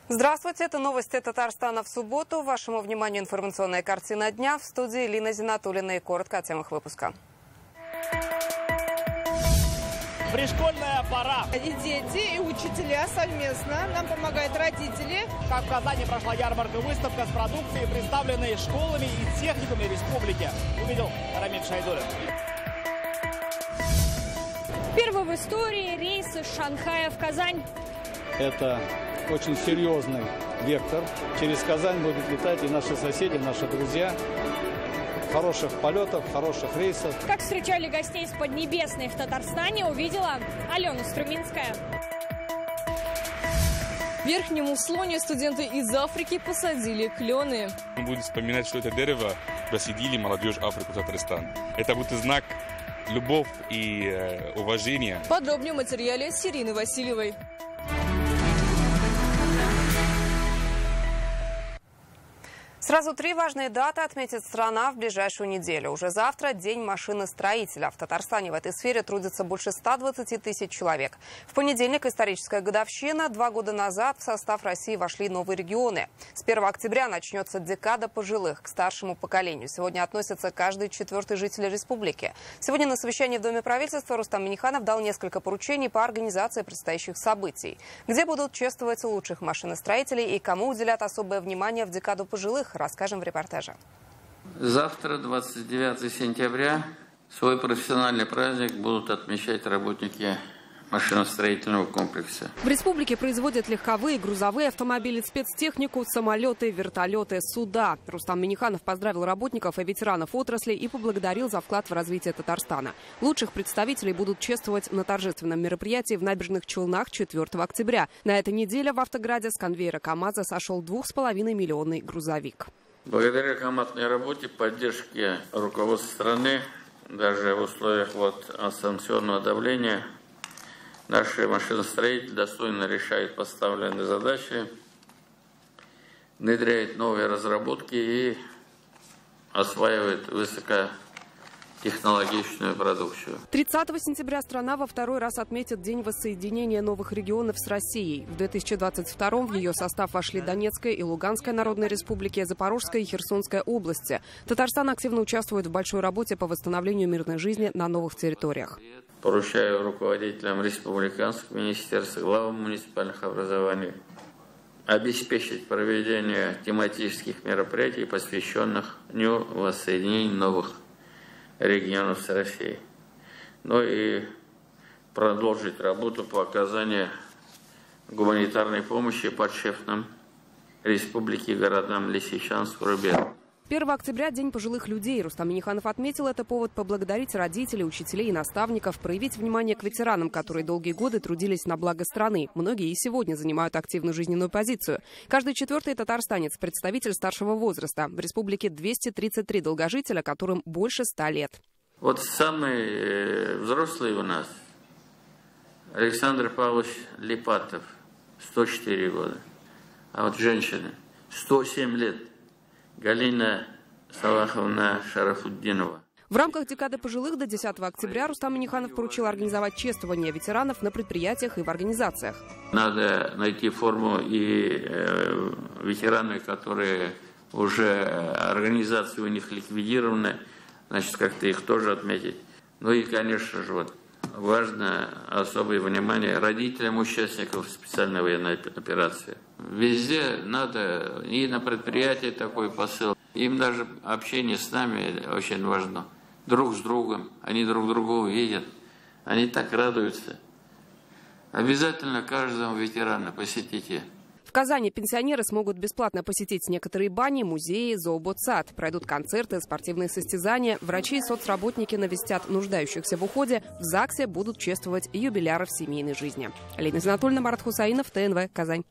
Здравствуйте, это новости Татарстана в субботу. Вашему вниманию информационная картина дня. В студии Лина Зинатуллина и коротко о темах выпуска. Пришкольная пора. И дети, и учителя совместно. Нам помогают родители. Как в Казани прошла ярмарка-выставка с продукцией, представленной школами и техниками республики. Увидел Рамиль Шайдуллин. Первый в истории рейс из Шанхая в Казань. Это очень серьезный вектор. Через Казань будут летать и наши соседи, наши друзья. Хороших полетов, хороших рейсов. Как встречали гостей с Поднебесной в Татарстане, увидела Алена Струминская. В Верхнем Услоне студенты из Африки посадили клены. Мы будем вспоминать, что это дерево посадили молодежь Африку в Татарстан. Это будет знак любовь и уважения. Подробнее в материале с Ириной Васильевой. Сразу три важные даты отметит страна в ближайшую неделю. Уже завтра День машиностроителя. В Татарстане в этой сфере трудится больше 120 тысяч человек. В понедельник историческая годовщина. 2 года назад в состав России вошли новые регионы. С 1 октября начнется декада пожилых к старшему поколению. Сегодня относится каждый 4-й житель республики. Сегодня на совещании в Доме правительства Рустам Минниханов дал несколько поручений по организации предстоящих событий. Где будут чествовать лучших машиностроителей и кому уделят особое внимание в декаду пожилых, расскажем в репортаже. Завтра, 29 сентября, свой профессиональный праздник будут отмечать работники машиностроительного комплекса. В республике производят легковые, грузовые автомобили, спецтехнику, самолеты, вертолеты, суда. Рустам Минниханов поздравил работников и ветеранов отрасли и поблагодарил за вклад в развитие Татарстана. Лучших представителей будут чествовать на торжественном мероприятии в Набережных Челнах 4 октября. На этой неделе в Автограде с конвейера КАМАЗа сошел 2,5-миллионный грузовик. Благодаря командной работе, поддержке руководства страны, даже в условиях санкционного давления, наши машиностроители достойно решают поставленные задачи, внедряют новые разработки и осваивают высокотехнологичную продукцию. 30 сентября страна во второй раз отметит День воссоединения новых регионов с Россией. В 2022 в ее состав вошли Донецкая и Луганская народные республики, Запорожская и Херсонская области. Татарстан активно участвует в большой работе по восстановлению мирной жизни на новых территориях. Поручаю руководителям республиканских министерств, главам муниципальных образований обеспечить проведение тематических мероприятий, посвященных Дню воссоединения новых регионов с Россией. Ну и продолжить работу по оказанию гуманитарной помощи подшефным республики и городам Лисичанск, Рубеж. 1 октября – День пожилых людей. Рустам Минниханов отметил, это повод поблагодарить родителей, учителей и наставников, проявить внимание к ветеранам, которые долгие годы трудились на благо страны. Многие и сегодня занимают активную жизненную позицию. Каждый 4-й татарстанец – представитель старшего возраста. В республике 233 долгожителя, которым больше 100 лет. Вот самый взрослый у нас Александр Павлович Липатов, 104 года. А вот женщины 107 лет. Галина Салаховна Шарафуддинова. В рамках декады пожилых до 10 октября Рустам Минниханов поручил организовать чествование ветеранов на предприятиях и в организациях. Надо найти форму и ветераны, которые уже организации у них ликвидированы, значит, как-то их тоже отметить. Ну и, конечно же, важно особое внимание родителям участников специальной военной операции. Везде надо, и на предприятии такой посыл. Им даже общение с нами очень важно. Друг с другом. Они друг друга увидят. Они так радуются. Обязательно каждому ветерану посетите. В Казани пенсионеры смогут бесплатно посетить некоторые бани, музеи, зооботсад. Пройдут концерты, спортивные состязания. Врачи и соцработники навестят нуждающихся в уходе. В ЗАГСе будут чествовать юбиляров семейной жизни. Лина Зинатуллина, Марат Хусаинов, ТНВ, Казань.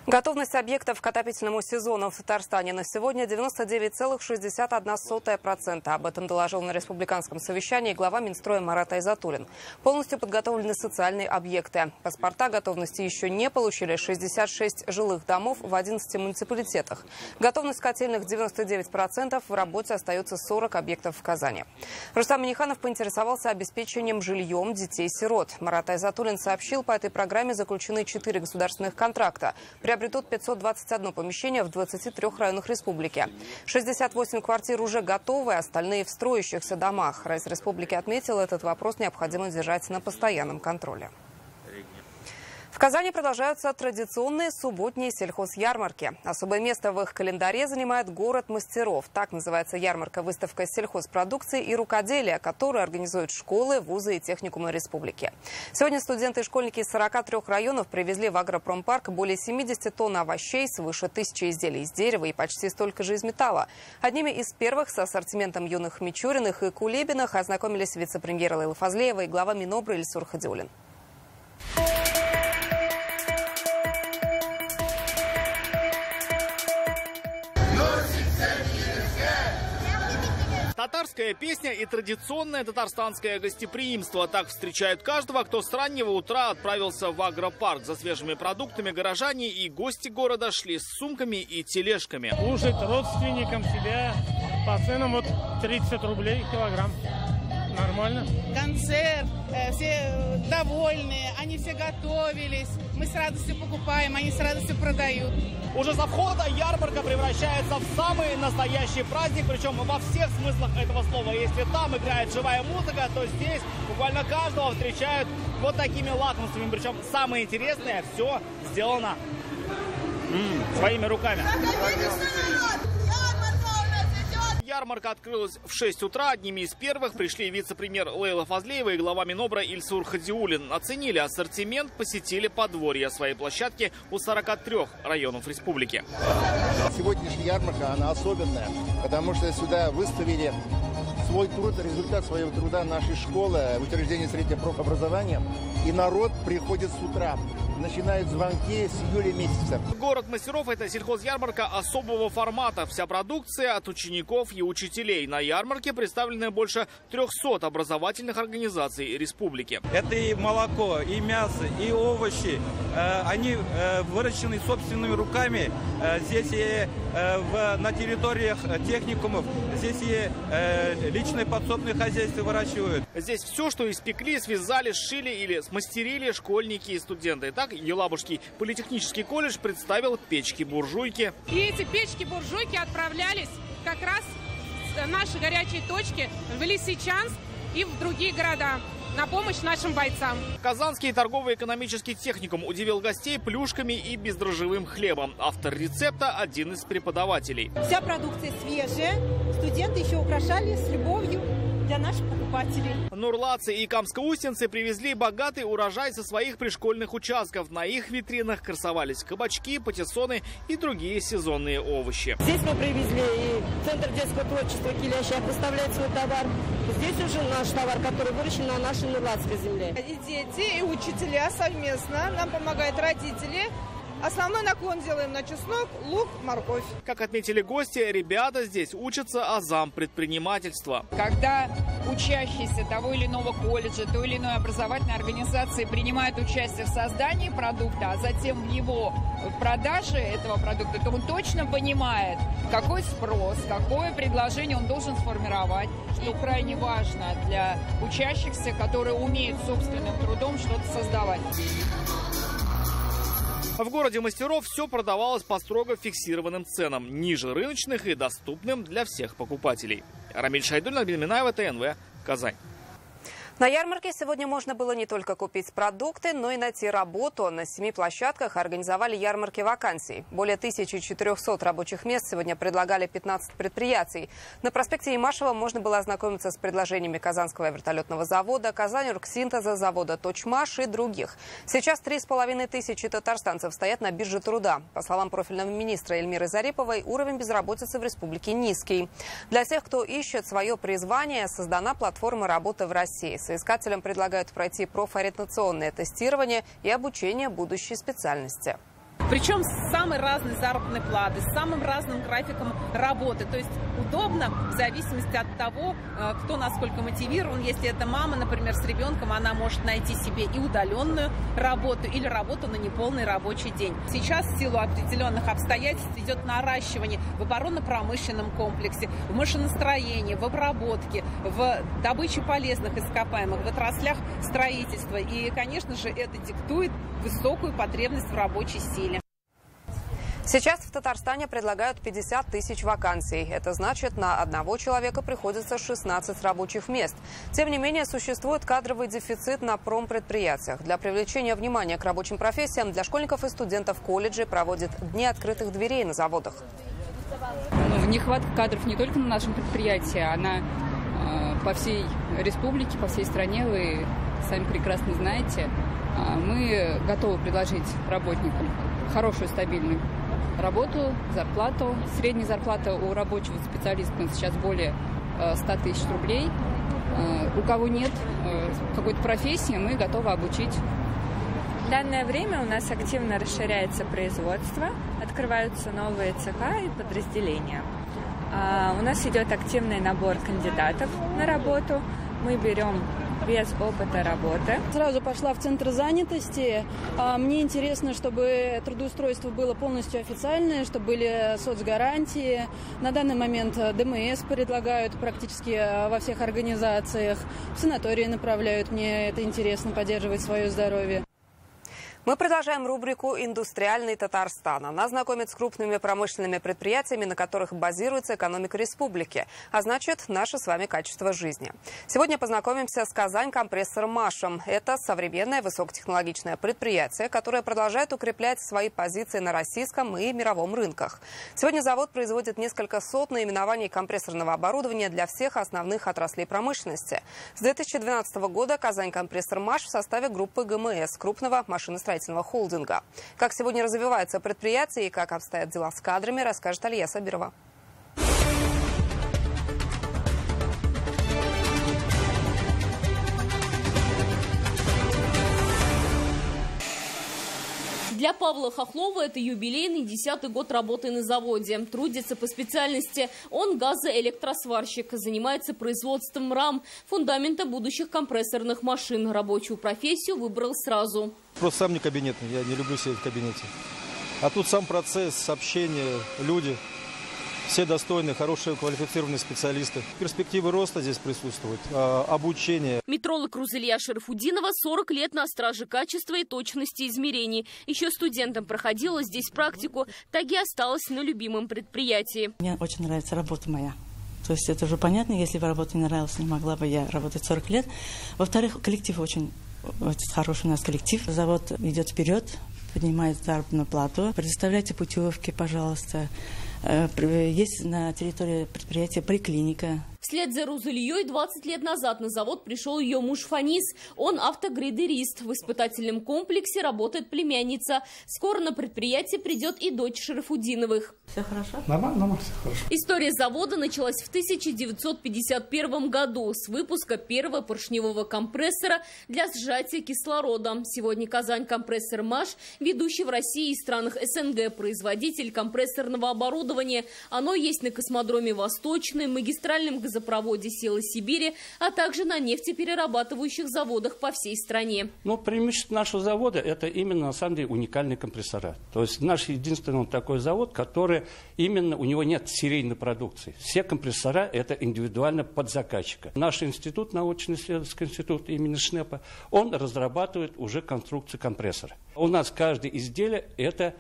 Готовность объектов к отопительному сезону в Татарстане на сегодня 99,61%. Об этом доложил на республиканском совещании глава Минстроя Марат Айзатуллин. Полностью подготовлены социальные объекты. Паспорта готовности еще не получили 66 жилых домов в 11 муниципалитетах. Готовность котельных 99%, в работе остается 40 объектов в Казани. Рустам Минниханов поинтересовался обеспечением жильем детей-сирот. Марат Айзатуллин сообщил, по этой программе заключены 4 государственных контракта. При приобретут 521 помещение в 23 районах республики. 68 квартир уже готовы, остальные в строящихся домах. Райс республики отметил, этот вопрос необходимо держать на постоянном контроле. В Казани продолжаются традиционные субботние сельхозярмарки. Особое место в их календаре занимает город мастеров. Так называется ярмарка-выставка сельхозпродукции и рукоделия, которую организуют школы, вузы и техникумы республики. Сегодня студенты и школьники из 43 районов привезли в агропромпарк более 70 тонн овощей, свыше 1000 изделий из дерева и почти столько же из металла. Одними из первых с ассортиментом юных Мичуриных и Кулебиных ознакомились вице-премьер Лейла Фазлеева и глава Минобра Ильсур Хадиуллин. Татарская песня и традиционное татарстанское гостеприимство. Так встречают каждого, кто с раннего утра отправился в агропарк. За свежими продуктами горожане и гости города шли с сумками и тележками. Служить родственникам себя по ценам вот 30 рублей килограмм. Нормально. Концерт, все довольные, они все готовились. Мы с радостью покупаем, они с радостью продают. Уже за входа ярмарка превращается в самый настоящий праздник, причем во всех смыслах этого слова. Если там играет живая музыка, то здесь буквально каждого встречают вот такими лакомствами. Причем самое интересное, все сделано своими руками. Ярмарка открылась в 6 утра. Одними из первых пришли вице-премьер Лейла Фазлеева и глава Минобра Ильсур Хадиуллин. Оценили ассортимент, посетили подворье своей площадки у 43 районов республики. Сегодняшняя ярмарка, она особенная, потому что сюда выставили свой труд, результат своего труда нашей школы, учреждения среднего профобразования. И народ приходит с утра. Начинают звонки с июля месяца. Город мастеров – это сельхозярмарка особого формата. Вся продукция от учеников и учителей. На ярмарке представлены больше 300 образовательных организаций республики. Это и молоко, и мясо, и овощи. Они выращены собственными руками. Здесь и на территориях техникумов, здесь и личное подсобное хозяйство выращивают. Здесь все, что испекли, связали, сшили или смастерили школьники и студенты. Так, Елабужский политехнический колледж представил печки-буржуйки. И эти печки-буржуйки отправлялись как раз с нашей горячей точки в Лисичанск и в другие города на помощь нашим бойцам. Казанский торгово-экономический техникум удивил гостей плюшками и бездрожжевым хлебом. Автор рецепта – один из преподавателей. Вся продукция свежая. Студенты еще украшали с любовью для наших покупателей. Нурлатцы и камскоустинцы привезли богатый урожай со своих пришкольных участков. На их витринах красовались кабачки, патиссоны и другие сезонные овощи. Здесь мы привезли и Центр детского творчества Киляща поставляет свой товар. Здесь уже наш товар, который выращен на нашей нурлатской земле. И дети, и учителя совместно. Нам помогают родители. Основной наклон делаем на чеснок, лук, морковь. Как отметили гости, ребята здесь учатся азам предпринимательства. Когда учащиеся того или иного колледжа, той или иной образовательной организации принимают участие в создании продукта, а затем в его продаже этого продукта, то он точно понимает, какой спрос, какое предложение он должен сформировать, что крайне важно для учащихся, которые умеют собственным трудом что-то создавать. В городе мастеров все продавалось по строго фиксированным ценам, ниже рыночных и доступным для всех покупателей. Рамиль Шайдуллин, Альбина Минаева, ТНВ, Казань. На ярмарке сегодня можно было не только купить продукты, но и найти работу. На 7 площадках организовали ярмарки вакансий. Более 1400 рабочих мест сегодня предлагали 15 предприятий. На проспекте Имашева можно было ознакомиться с предложениями Казанского вертолетного завода, Казань-Оргсинтеза, завода «Точмаш» и других. Сейчас 3500 татарстанцев стоят на бирже труда. По словам профильного министра Эльмиры Зариповой, уровень безработицы в республике низкий. Для тех, кто ищет свое призвание, создана платформа работы в России. Соискателям предлагают пройти профориентационное тестирование и обучение будущей специальности. Причем с самой разной заработной платой, с самым разным графиком работы. То есть удобно в зависимости от того, кто насколько мотивирован. Если это мама, например, с ребенком, она может найти себе и удаленную работу или работу на неполный рабочий день. Сейчас в силу определенных обстоятельств идет наращивание в оборонно-промышленном комплексе, в машиностроении, в обработке, в добыче полезных ископаемых, в отраслях строительства. И, конечно же, это диктует высокую потребность в рабочей силе. Сейчас в Татарстане предлагают 50 тысяч вакансий. Это значит, на одного человека приходится 16 рабочих мест. Тем не менее, существует кадровый дефицит на промпредприятиях. Для привлечения внимания к рабочим профессиям для школьников и студентов колледжей проводят дни открытых дверей на заводах. Нехватка кадров не только на нашем предприятии, она по всей республике, по всей стране. Вы сами прекрасно знаете. Мы готовы предложить работникам хорошую, стабильную работу, зарплату. Средняя зарплата у рабочего специалиста сейчас более 100 тысяч рублей. У кого нет какой-то профессии, мы готовы обучить. В данное время у нас активно расширяется производство, открываются новые цеха и подразделения. У нас идет активный набор кандидатов на работу. Мы берем без опыта работы. Сразу пошла в центр занятости. Мне интересно, чтобы трудоустройство было полностью официальное, чтобы были соцгарантии. На данный момент ДМС предлагают практически во всех организациях. В санатории направляют. Мне это интересно, поддерживать свое здоровье. Мы продолжаем рубрику «Индустриальный Татарстан». Она знакомит с крупными промышленными предприятиями, на которых базируется экономика республики, а значит, наше с вами качество жизни. Сегодня познакомимся с «Казань-компрессор-Машем». Это современное высокотехнологичное предприятие, которое продолжает укреплять свои позиции на российском и мировом рынках. Сегодня завод производит несколько сот наименований компрессорного оборудования для всех основных отраслей промышленности. С 2012 года «Казань-компрессор-Маш» в составе группы ГМС, крупного машиностроительного холдинга. Как сегодня развивается предприятие и как обстоят дела с кадрами, расскажет Алия Сабирова. Для Павла Хохлова это юбилейный 10-й год работы на заводе. Трудится по специальности. Он газоэлектросварщик. Занимается производством рам, фундамента будущих компрессорных машин. Рабочую профессию выбрал сразу. Просто сам не кабинетный, я не люблю сидеть в кабинете. А тут сам процесс, общение, люди. Все достойные, хорошие, квалифицированные специалисты. Перспективы роста здесь присутствуют, обучение. Метролог Рузелья Шарафудинова 40 лет на страже качества и точности измерений. Еще студентам проходила здесь практику, так и осталась на любимом предприятии. Мне очень нравится работа моя. То есть это уже понятно, если бы работа не нравилась, не могла бы я работать 40 лет. Во-вторых, коллектив очень хороший у нас коллектив. Завод идет вперед, поднимает заработную плату. Предоставляйте путевки, пожалуйста. Есть на территории предприятия поликлиника. Вслед за Рузельей 20 лет назад на завод пришел ее муж Фанис. Он автогрейдерист. В испытательном комплексе работает племянница. Скоро на предприятие придет и дочь Шарафудиновых. Все хорошо? Нормально, все хорошо. История завода началась в 1951 году с выпуска первого поршневого компрессора для сжатия кислорода. Сегодня «Казань-компрессор-Маш» ведущий в России и странах СНГ производитель компрессорного оборудования. Оно есть на космодроме «Восточный», магистральном газопроводе «Села Сибири», а также на нефтеперерабатывающих заводах по всей стране. Но преимущество нашего завода – это именно, на самом деле, уникальные компрессора. То есть наш единственный такой завод, который именно, у него нет серийной продукции. Все компрессора – это индивидуально под заказчика. Наш институт, научно-исследовательский институт имени Шнепа, он разрабатывает уже конструкцию компрессора. У нас каждое изделие – это,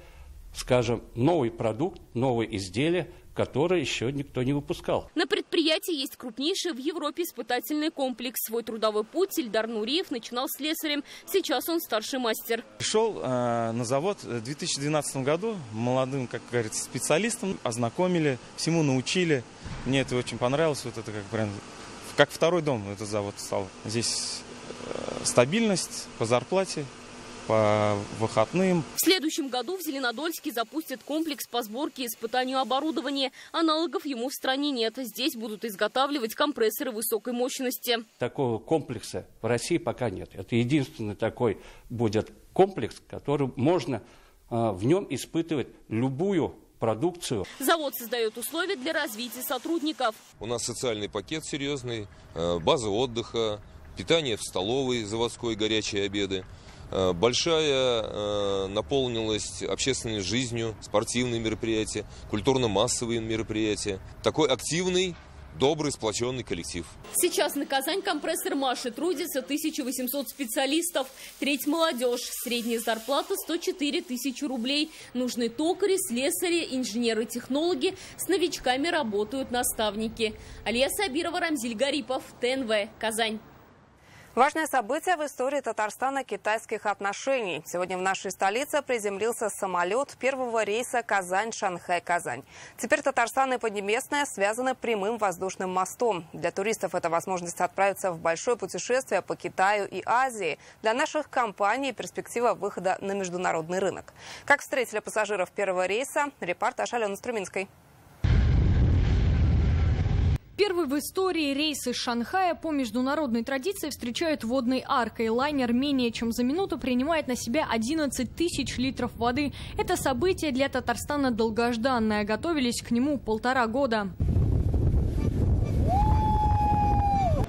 скажем, новый продукт, новое изделие, который еще никто не выпускал. На предприятии есть крупнейший в Европе испытательный комплекс. Свой трудовой путь Ильдар Нуриев начинал слесарем. Сейчас он старший мастер. Пришел на завод в 2012 году молодым, как говорится, специалистом. Ознакомили, всему научили. Мне это очень понравилось. Вот это как второй дом этот завод стал. Здесь стабильность по зарплате, по выходным. В следующем году в Зеленодольске запустят комплекс по сборке и испытанию оборудования. Аналогов ему в стране нет. Здесь будут изготавливать компрессоры высокой мощности. Такого комплекса в России пока нет. Это единственный такой будет комплекс, который можно в нем испытывать любую продукцию. Завод создает условия для развития сотрудников. У нас социальный пакет серьезный, база отдыха, питание в столовой заводской, горячие обеды. Большая наполненность общественной жизнью, спортивные мероприятия, культурно-массовые мероприятия. Такой активный, добрый, сплоченный коллектив. Сейчас на Казань компрессор Маши трудится 1800 специалистов. Треть молодежь. Средняя зарплата 104 тысячи рублей. Нужны токари, слесари, инженеры-технологи. С новичками работают наставники. Алия Сабирова, Рамзиль Гарипов, ТНВ, Казань. Важное событие в истории Татарстано-китайских отношений. Сегодня в нашей столице приземлился самолет первого рейса Казань-Шанхай-Казань. Теперь Татарстан и Поднебесная связаны прямым воздушным мостом. Для туристов это возможность отправиться в большое путешествие по Китаю и Азии. Для наших компаний перспектива выхода на международный рынок. Как встретили пассажиров первого рейса? Репортаж Алены Струминской. Первый в истории рейс из Шанхая по международной традиции встречают водной аркой. Лайнер менее чем за минуту принимает на себя 11 тысяч литров воды. Это событие для Татарстана долгожданное. Готовились к нему 1,5 года.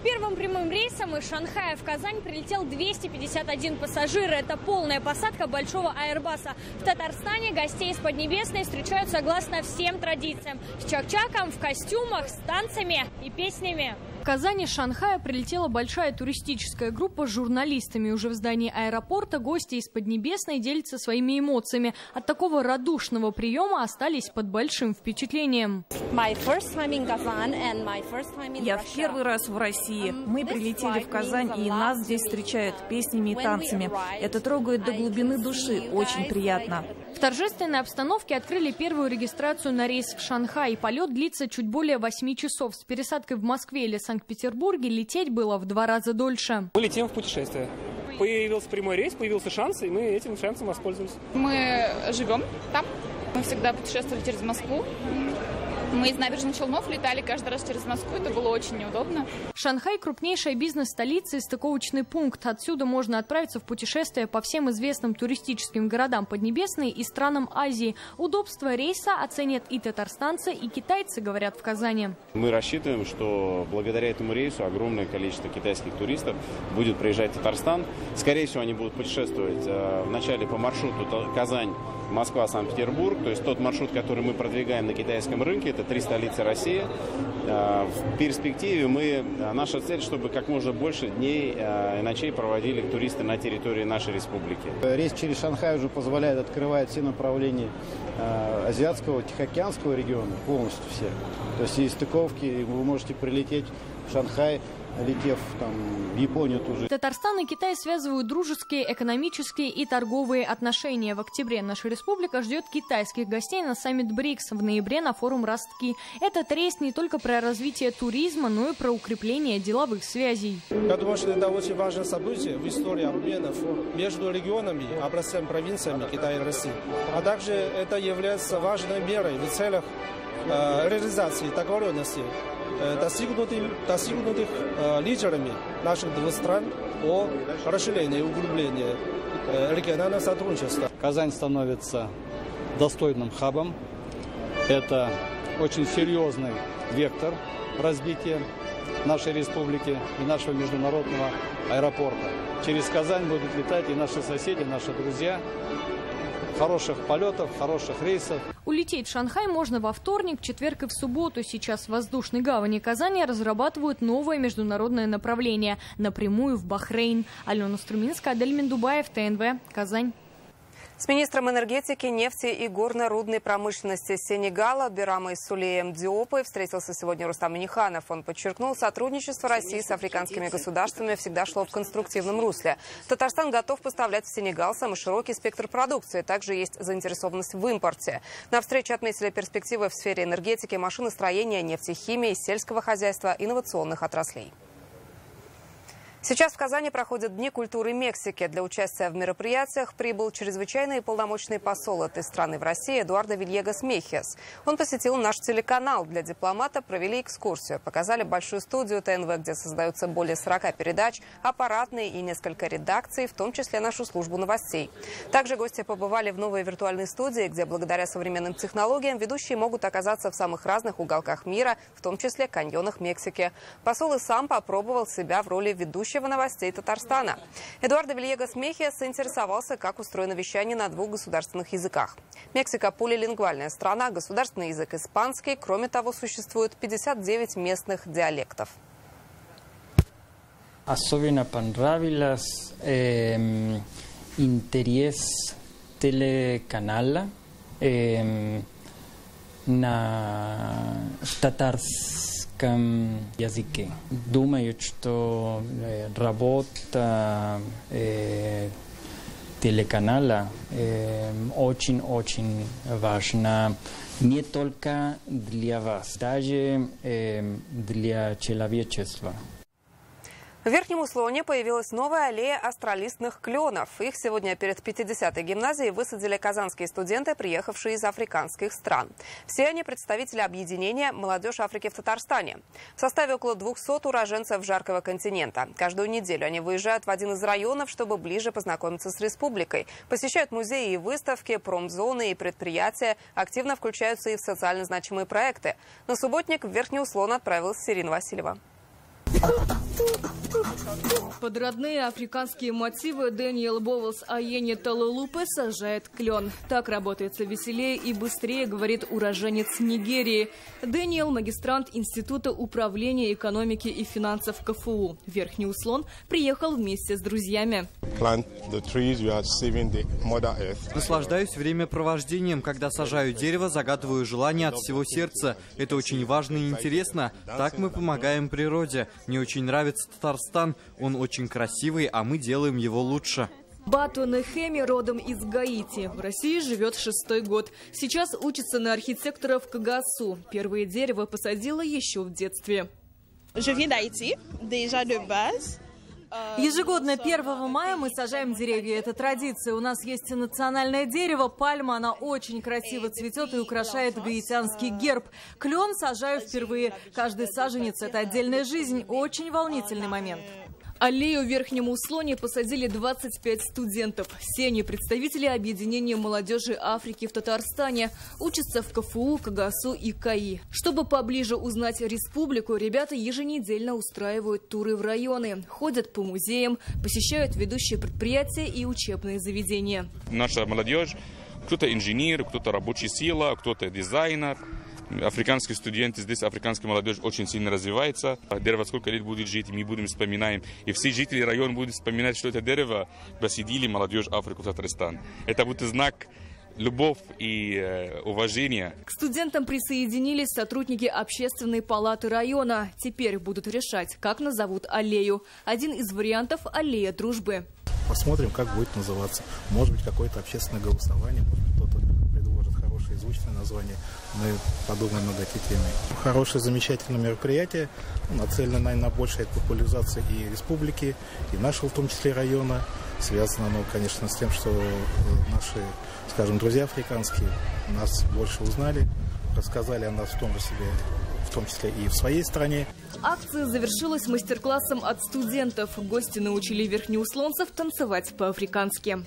Первым прямым рейсом из Шанхая в Казань прилетел 251 пассажир. Это полная посадка большого аэрбаса. В Татарстане гостей из Поднебесной встречают согласно всем традициям. С чак-чаком, в костюмах, с танцами и песнями. В Казани из Шанхая прилетела большая туристическая группа с журналистами. Уже в здании аэропорта гости из Поднебесной делятся своими эмоциями. От такого радушного приема остались под большим впечатлением. Я в первый раз в России. Мы прилетели в Казань, и нас здесь встречают песнями и танцами. Это трогает до глубины души. Очень приятно. В торжественной обстановке открыли первую регистрацию на рейс в Шанхай. Полет длится чуть более 8 часов. С пересадкой в Москве или Санкт-Петербурге лететь было в 2 раза дольше. Мы летим в путешествие. Появился прямой рейс, появился шанс, и мы этим шансом воспользовались. Мы живем там. Мы всегда путешествовали через Москву. Мы из набережных Челнов летали каждый раз через Москву. Это было очень неудобно. Шанхай – крупнейшая бизнес-столица и стыковочный пункт. Отсюда можно отправиться в путешествие по всем известным туристическим городам Поднебесной и странам Азии. Удобство рейса оценят и татарстанцы, и китайцы, говорят в Казани. Мы рассчитываем, что благодаря этому рейсу огромное количество китайских туристов будет приезжать в Татарстан. Скорее всего, они будут путешествовать вначале по маршруту Казань, Москва, Санкт-Петербург, то есть тот маршрут, который мы продвигаем на китайском рынке, это 3 столицы России. В перспективе наша цель, чтобы как можно больше дней и ночей проводили туристы на территории нашей республики. Рейс через Шанхай уже позволяет открывать все направления азиатского, тихоокеанского региона, полностью все. То есть и стыковки, вы можете прилететь в Шанхай, летев в Японию тоже. Татарстан и Китай связывают дружеские, экономические и торговые отношения. В октябре наша республика ждет китайских гостей на саммит БРИКС, в ноябре на форум «Ростки». Этот рейс не только про развитие туризма, но и про укрепление деловых связей. Я думаю, что это очень важное событие в истории обменов между регионами, областями, провинциями Китая и России. А также это является важной мерой в целях реализации договоренностей, достигнутых лидерами наших двух стран о расширении и углублении регионального сотрудничества. Казань становится достойным хабом. Это очень серьезный вектор развития нашей республики и нашего международного аэропорта. Через Казань будут летать и наши соседи, наши друзья. Хороших полетов, хороших рейсов. Улететь в Шанхай можно во вторник, четверг и в субботу. Сейчас в воздушной гавани Казани разрабатывают новое международное направление – напрямую в Бахрейн. Алена Струминская, Адель Мендубаев, ТНВ, Казань. С министром энергетики, нефти и горно-рудной промышленности Сенегала Бирамой Сулеем Диопой встретился сегодня Рустам Минниханов. Он подчеркнул, сотрудничество России с африканскими государствами всегда шло в конструктивном русле. Татарстан готов поставлять в Сенегал самый широкий спектр продукции. Также есть заинтересованность в импорте. На встрече отметили перспективы в сфере энергетики, машиностроения, нефтехимии, сельского хозяйства, инновационных отраслей. Сейчас в Казани проходят Дни культуры Мексики. Для участия в мероприятиях прибыл чрезвычайный и полномочный посол этой страны в России Эдуардо Вильегас Мехиас. Он посетил наш телеканал. Для дипломата провели экскурсию. Показали большую студию ТНВ, где создаются более 40 передач, аппаратные и несколько редакций, в том числе нашу службу новостей. Также гости побывали в новой виртуальной студии, где благодаря современным технологиям ведущие могут оказаться в самых разных уголках мира, в том числе каньонах Мексики. Посол и сам попробовал себя в роли ведущего ведущего новостей Татарстана. Эдуардо Вильегас Мехиас заинтересовался, как устроено вещание на 2 государственных языках. Мексика – полилингвальная страна, государственный язык испанский. Кроме того, существует 59 местных диалектов. Особенно понравилось интерес телеканала на татарском языке. Думаю, что работа телеканала очень-очень важна не только для вас, даже для человечества. В Верхнем Услоне появилась новая аллея астролистных кленов. Их сегодня перед 50-й гимназией высадили казанские студенты, приехавшие из африканских стран. Все они представители объединения «Молодежь Африки в Татарстане». В составе около 200 уроженцев жаркого континента. Каждую неделю они выезжают в один из районов, чтобы ближе познакомиться с республикой. Посещают музеи и выставки, промзоны и предприятия. Активно включаются и в социально значимые проекты. На субботник в Верхний Услон отправилась Ирина Васильева. Под родные африканские мотивы Дэниел Боулс Аени Талалупе сажает клен. Так работается веселее и быстрее, говорит уроженец Нигерии. Дэниел – магистрант Института управления экономики и финансов КФУ. В Верхний Услон приехал вместе с друзьями. Наслаждаюсь времяпровождением. Когда сажаю дерево, загадываю желание от всего сердца. Это очень важно и интересно. Так мы помогаем природе. Мне очень нравится Татарстан. Он очень красивый, а мы делаем его лучше. Бату Нехеми родом из Гаити. В России живет 6-й год. Сейчас учится на архитектора в Кагасу. Первое дерево посадила еще в детстве. Ежегодно 1 мая мы сажаем деревья. Это традиция. У нас есть национальное дерево, пальма. Она очень красиво цветет и украшает гаитянский герб. Клен сажаю впервые. Каждый саженец – это отдельная жизнь. Очень волнительный момент. Аллею в Верхнем Услоне посадили 25 студентов. Все они представители объединения молодежи Африки в Татарстане. Учатся в КФУ, Кагасу и КАИ. Чтобы поближе узнать республику, ребята еженедельно устраивают туры в районы. Ходят по музеям, посещают ведущие предприятия и учебные заведения. Наша молодежь, кто-то инженер, кто-то рабочая сила, кто-то дизайнер. Африканские студенты, здесь африканская молодежь очень сильно развивается. Дерево сколько лет будет жить, мы будем вспоминаем. И все жители района будут вспоминать, что это дерево посадили молодежь Африку в Татарстан. Это будет знак любовь и уважения. К студентам присоединились сотрудники общественной палаты района. Теперь будут решать, как назовут аллею. Один из вариантов – аллея дружбы. Посмотрим, как будет называться. Может быть, какое-то общественное голосование, может быть, кто-то предложит хорошее звучное название. Мы подумаем над этой темой. Хорошее, замечательное мероприятие, нацелено, наверное, на большей популяризации и республики, и нашего, в том числе, района. Связано оно, конечно, с тем, что наши, скажем, друзья африканские нас больше узнали, рассказали о нас в том числе и в своей стране. Акция завершилась мастер-классом от студентов. Гости научили верхнеуслонцев танцевать по-африкански.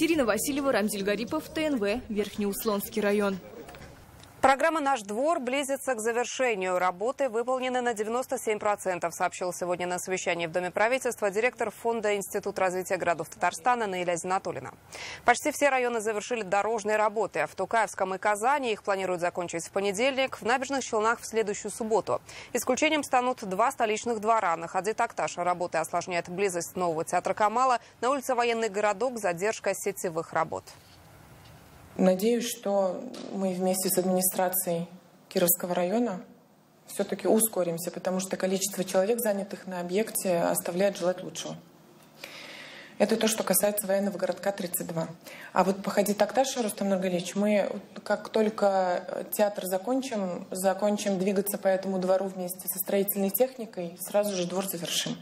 Ирина Васильева, Рамзиль Гарипов, ТНВ, Верхнеуслонский район. Программа «Наш двор» близится к завершению. Работы выполнены на 97%, сообщил сегодня на совещании в Доме правительства директор фонда Институт развития городов Татарстана Наиля Зинатуллина. Почти все районы завершили дорожные работы. В Тукаевском и Казани их планируют закончить в понедельник, в Набережных Челнах в следующую субботу. Исключением станут 2 столичных двора. На Хаджи Такташ работы осложняет близость нового театра Камала. На улице Военный городок задержка сетевых работ. Надеюсь, что мы вместе с администрацией Кировского района все-таки ускоримся, потому что количество человек, занятых на объекте, оставляет желать лучшего. Это то, что касается военного городка 32. А вот по Хаджи Такташу, Рустам Нургалевич, мы, как только театр закончим двигаться по этому двору вместе со строительной техникой, сразу же двор завершим.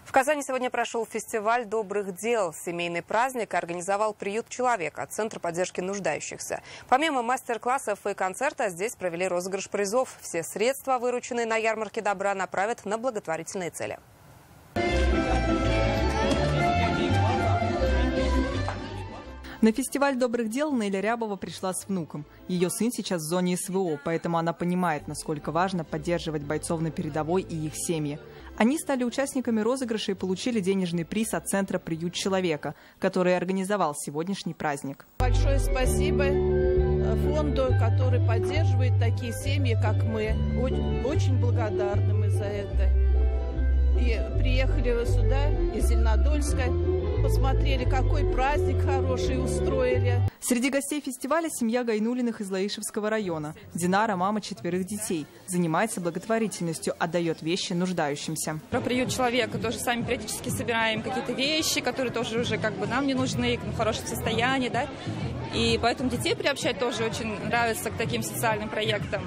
В Казани сегодня прошел фестиваль добрых дел. Семейный праздник организовал приют человека, Центр поддержки нуждающихся. Помимо мастер-классов и концерта, здесь провели розыгрыш призов. Все средства, вырученные на ярмарке добра, направят на благотворительные цели. На фестиваль добрых дел Неля Рябова пришла с внуком. Ее сын сейчас в зоне СВО, поэтому она понимает, насколько важно поддерживать бойцов на передовой и их семьи. Они стали участниками розыгрыша и получили денежный приз от центра «Приют человека», который организовал сегодняшний праздник. Большое спасибо фонду, который поддерживает такие семьи, как мы. Очень благодарны мы за это. И приехали сюда из Зеленодольска, посмотрели, какой праздник хороший устроили. Среди гостей фестиваля семья Гайнулиных из Лаишевского района. Динара – мама 4 детей. Занимается благотворительностью, отдает вещи нуждающимся. Про приют человека тоже сами периодически собираем какие-то вещи, которые тоже уже нам не нужны, в хорошем состоянии, да. И поэтому детей приобщать тоже очень нравится к таким социальным проектам.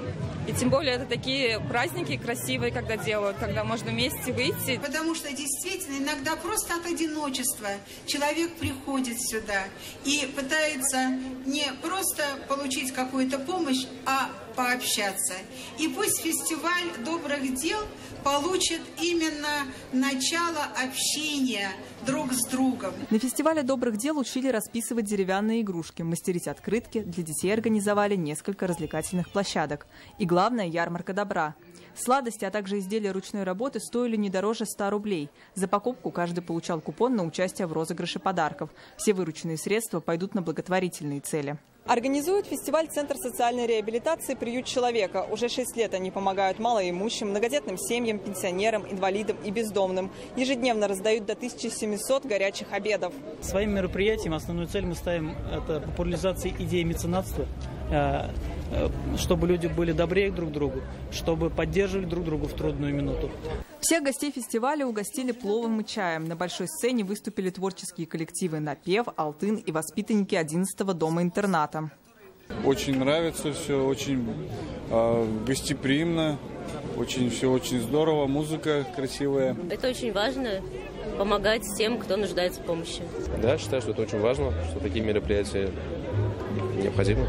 И тем более это такие праздники красивые, когда делают, когда можно вместе выйти. Потому что действительно иногда просто от одиночества человек приходит сюда и пытается не просто получить какую-то помощь, а пообщаться. И пусть фестиваль добрых дел получит именно начало общения друг с другом. На фестивале добрых дел учили расписывать деревянные игрушки, мастерить открытки. Для детей организовали несколько развлекательных площадок. И главное – ярмарка добра. Сладости, а также изделия ручной работы стоили не дороже 100 рублей. За покупку каждый получал купон на участие в розыгрыше подарков. Все вырученные средства пойдут на благотворительные цели. Организует фестиваль Центр социальной реабилитации «Приют человека». Уже 6 лет они помогают малоимущим, многодетным семьям, пенсионерам, инвалидам и бездомным. Ежедневно раздают до 1700 горячих обедов. Своим мероприятием основную цель мы ставим – это популяризация идеи меценатства, чтобы люди были добрее друг к другу, чтобы поддерживали друг друга в трудную минуту. Всех гостей фестиваля угостили пловом и чаем. На большой сцене выступили творческие коллективы «Напев», «Алтын» и воспитанники 11-го дома-интерната. Очень нравится все, очень гостеприимно, все очень здорово, музыка красивая. Это очень важно, помогать тем, кто нуждается в помощи. Да, считаю, что это очень важно, что такие мероприятия необходимы.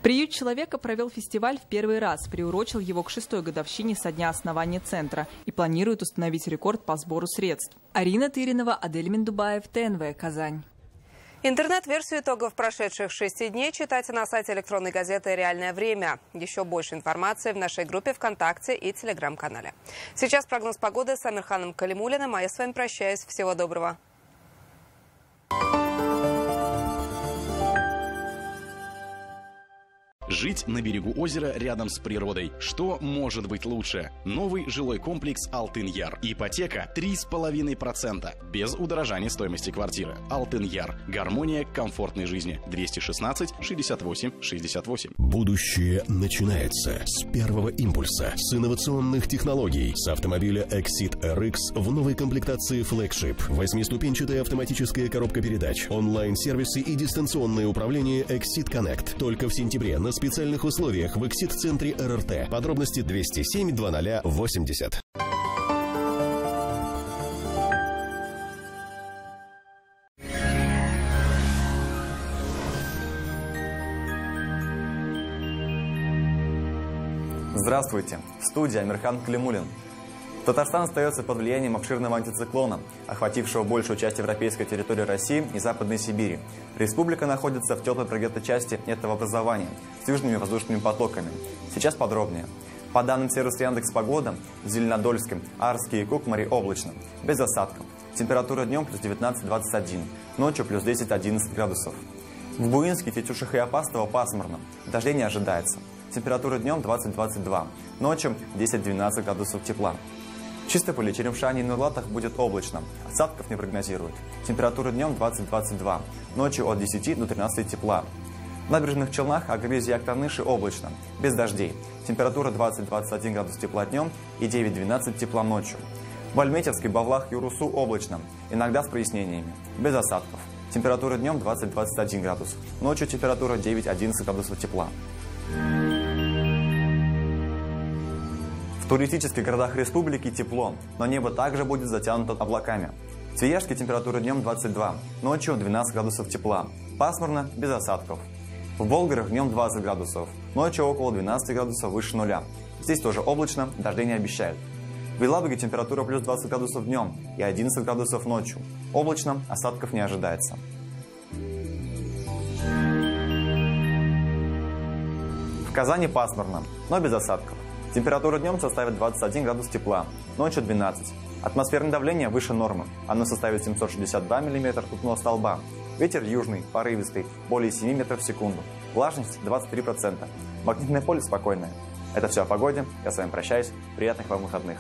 «Приют человека» провел фестиваль в первый раз, приурочил его к 6-й годовщине со дня основания центра и планирует установить рекорд по сбору средств. Арина Тыринова, Адель Миндубаев, ТНВ, Казань. Интернет-версию итогов прошедших 6 дней читайте на сайте электронной газеты «Реальное время». Еще больше информации в нашей группе ВКонтакте и Телеграм-канале. Сейчас прогноз погоды с Амирханом Калимулиным, а я с вами прощаюсь. Всего доброго. Жить на берегу озера рядом с природой. Что может быть лучше? Новый жилой комплекс «Алтын-Яр». Ипотека 3,5%. Без удорожания стоимости квартиры. «Алтын-Яр». Гармония комфортной жизни. 216 68 68. Будущее начинается с первого импульса. С инновационных технологий. С автомобиля Exit RX в новой комплектации Flagship. 8-ступенчатая автоматическая коробка передач. Онлайн-сервисы и дистанционное управление Exit Connect. Только в сентябре на специальных условиях в Exit-центре РРТ. Подробности 207 0080. Здравствуйте! В студии Амирхан Калимулин. Татарстан остается под влиянием обширного антициклона, охватившего большую часть европейской территории России и Западной Сибири. Республика находится в теплой прогретой части этого образования с южными воздушными потоками. Сейчас подробнее. По данным сервиса Яндекс.Погода, в Зеленодольске, Арске и Кукмаре облачно, без осадков. Температура днем плюс 19-21, ночью плюс 10-11 градусов. В Буинске, Тетюшах и Апастово пасмурно, дождей не ожидается. Температура днем 20-22, ночью 10-12 градусов тепла. В Чистополе, Черемшане и Нурлатах будет облачно, осадков не прогнозируют. Температура днем 20-22, ночью от 10 до 13 тепла. В Набережных Челнах, Агрызе и Актаныше облачно, без дождей. Температура 20-21 градус тепла днем и 9-12 тепла ночью. В Альметьевске, Бавлах и Урусу облачно, иногда с прояснениями, без осадков. Температура днем 20-21 градус, ночью температура 9-11 градусов тепла. В туристических городах республики тепло, но небо также будет затянуто облаками. В Свияжске температура днем 22, ночью 12 градусов тепла, пасмурно, без осадков. В Болгарах днем 20 градусов, ночью около 12 градусов выше нуля. Здесь тоже облачно, дождей не обещают. В Елабуге температура плюс 20 градусов днем и 11 градусов ночью. Облачно, осадков не ожидается. Казани пасмурно, но без осадков. Температура днем составит 21 градус тепла, ночью 12. Атмосферное давление выше нормы. Оно составит 762 мм ртутного столба. Ветер южный, порывистый, более 7 метров в секунду. Влажность 23%. Магнитное поле спокойное. Это все о погоде. Я с вами прощаюсь. Приятных вам выходных.